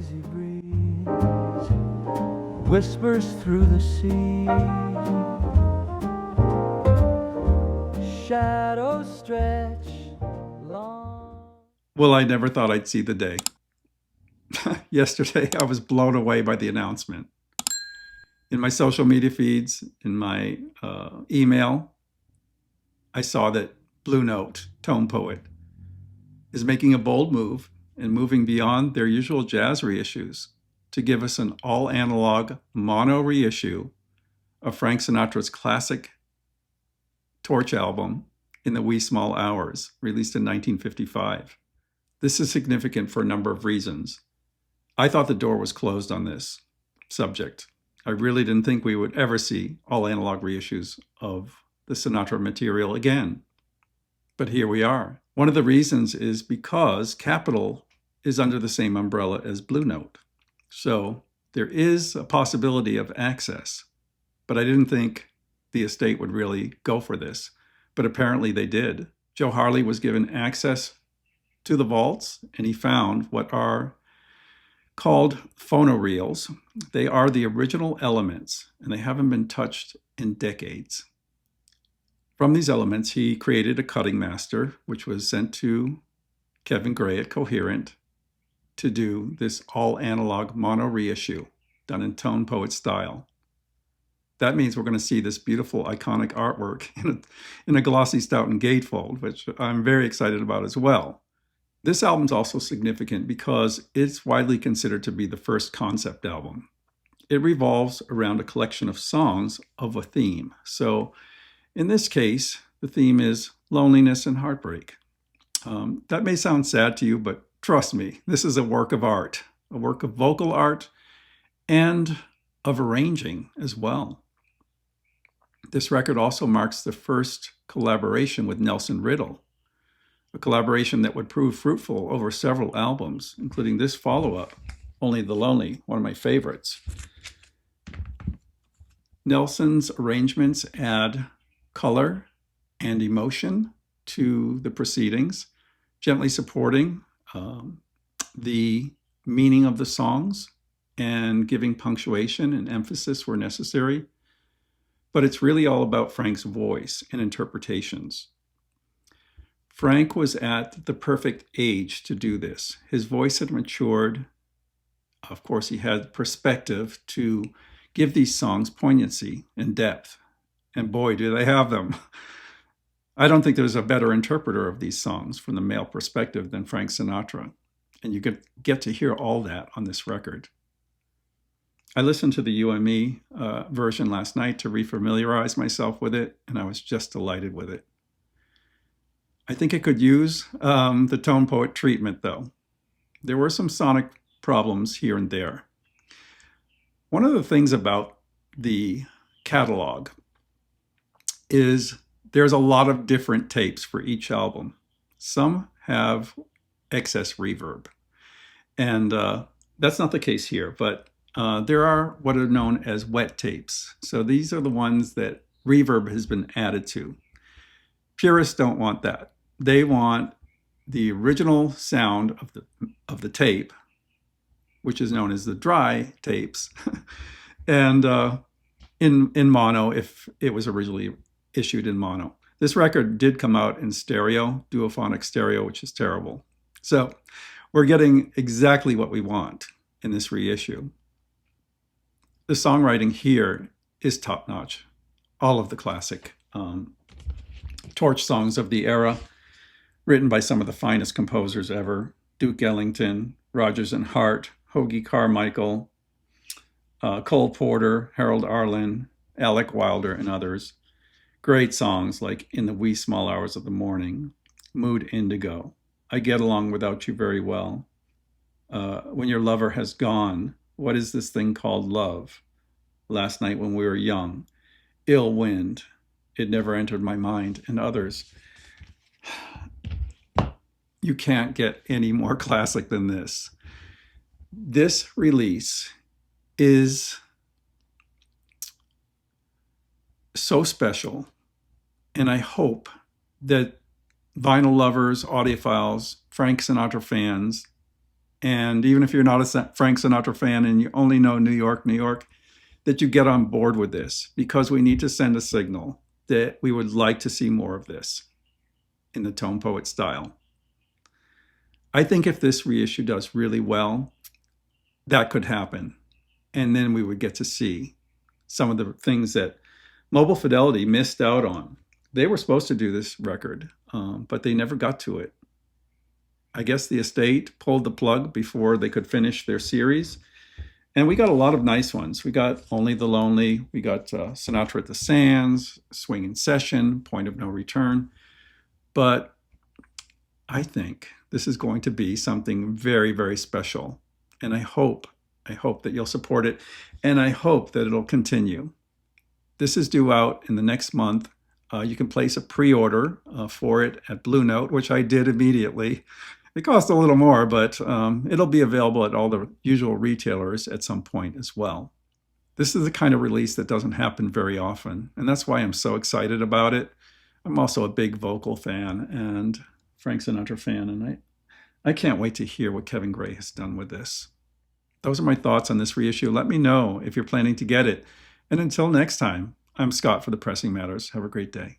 lazy breeze whispers through the sea. Shadows stretch long. Well, I never thought I'd see the day. Yesterday, I was blown away by the announcement. In my social media feeds, in my email, I saw that Blue Note, Tone Poet, is making a bold move and moving beyond their usual jazz reissues to give us an all-analog mono reissue of Frank Sinatra's classic Torch album, In the Wee Small Hours, released in 1955. This is significant for a number of reasons. I thought the door was closed on this subject. I really didn't think we would ever see all-analog reissues of the Sinatra material again. But here we are. One of the reasons is because Capitol is under the same umbrella as Blue Note. So there is a possibility of access, but I didn't think the estate would really go for this. But apparently they did. Joe Harley was given access to the vaults, and he found what are called phonoreels. They are the original elements, and they haven't been touched in decades. From these elements, he created a cutting master, which was sent to Kevin Gray at Cohearent to do this all-analog mono reissue done in Tone Poet style. That means we're going to see this beautiful, iconic artwork in a glossy Stoughton gatefold, which I'm very excited about as well. This album's also significant because it's widely considered to be the first concept album. It revolves around a collection of songs of a theme. So in this case, the theme is loneliness and heartbreak. That may sound sad to you, but trust me, this is a work of art, a work of vocal art and of arranging as well. This record also marks the first collaboration with Nelson Riddle, a collaboration that would prove fruitful over several albums, including this follow-up, Only the Lonely, one of my favorites. Nelson's arrangements add color and emotion to the proceedings, gently supporting the meaning of the songs and giving punctuation and emphasis where necessary. But it's really all about Frank's voice and interpretations. Frank was at the perfect age to do this. His voice had matured. Of course, he had perspective to give these songs poignancy and depth. And boy, do they have them. I don't think there's a better interpreter of these songs from the male perspective than Frank Sinatra. And you get to hear all that on this record. I listened to the UME version last night to refamiliarize myself with it, and I was just delighted with it. I think it could use the Tone Poet treatment, though. There were some sonic problems here and there. One of the things about the catalog is there's a lot of different tapes for each album. Some have excess reverb, and that's not the case here, but there are what are known as wet tapes. So these are the ones that reverb has been added to. Purists don't want that. They want the original sound of the tape, which is known as the dry tapes, and in mono if it was originally issued in mono. This record did come out in stereo, duophonic stereo, which is terrible. So we're getting exactly what we want in this reissue. The songwriting here is top-notch. All of the classic torch songs of the era, written by some of the finest composers ever: Duke Ellington, Rodgers and Hart, Hoagie Carmichael, Cole Porter, Harold Arlen, Alec Wilder, and others. Great songs like In the Wee Small Hours of the Morning, Mood Indigo, I Get Along Without You Very Well, When Your Lover Has Gone, What Is This Thing Called Love, Last Night When We Were Young, Ill Wind, It Never Entered My Mind, and others. You can't get any more classic than this. This release is so special, and I hope that vinyl lovers, audiophiles, Frank Sinatra fans And even if you're not a Frank Sinatra fan and you only know New York, New York, that you get on board with this, because we need to send a signal that we would like to see more of this in the tone poet style. I think if this reissue does really well, that could happen. And then we would get to see some of the things that Mobile Fidelity missed out on. They were supposed to do this record, but they never got to it. I guess the estate pulled the plug before they could finish their series. And we got a lot of nice ones. We got Only the Lonely. We got Sinatra at the Sands, Swinging Session, Point of No Return. But I think this is going to be something very, very special. And I hope that you'll support it. And I hope that it'll continue. This is due out in the next month. You can place a pre-order for it at Blue Note, which I did immediately. It costs a little more, but it'll be available at all the usual retailers at some point as well. This is the kind of release that doesn't happen very often, and that's why I'm so excited about it. I'm also a big vocal fan and Frank Sinatra fan, and I can't wait to hear what Kevin Gray has done with this. Those are my thoughts on this reissue. Let me know if you're planning to get it. And until next time, I'm Scott for The Pressing Matters. Have a great day.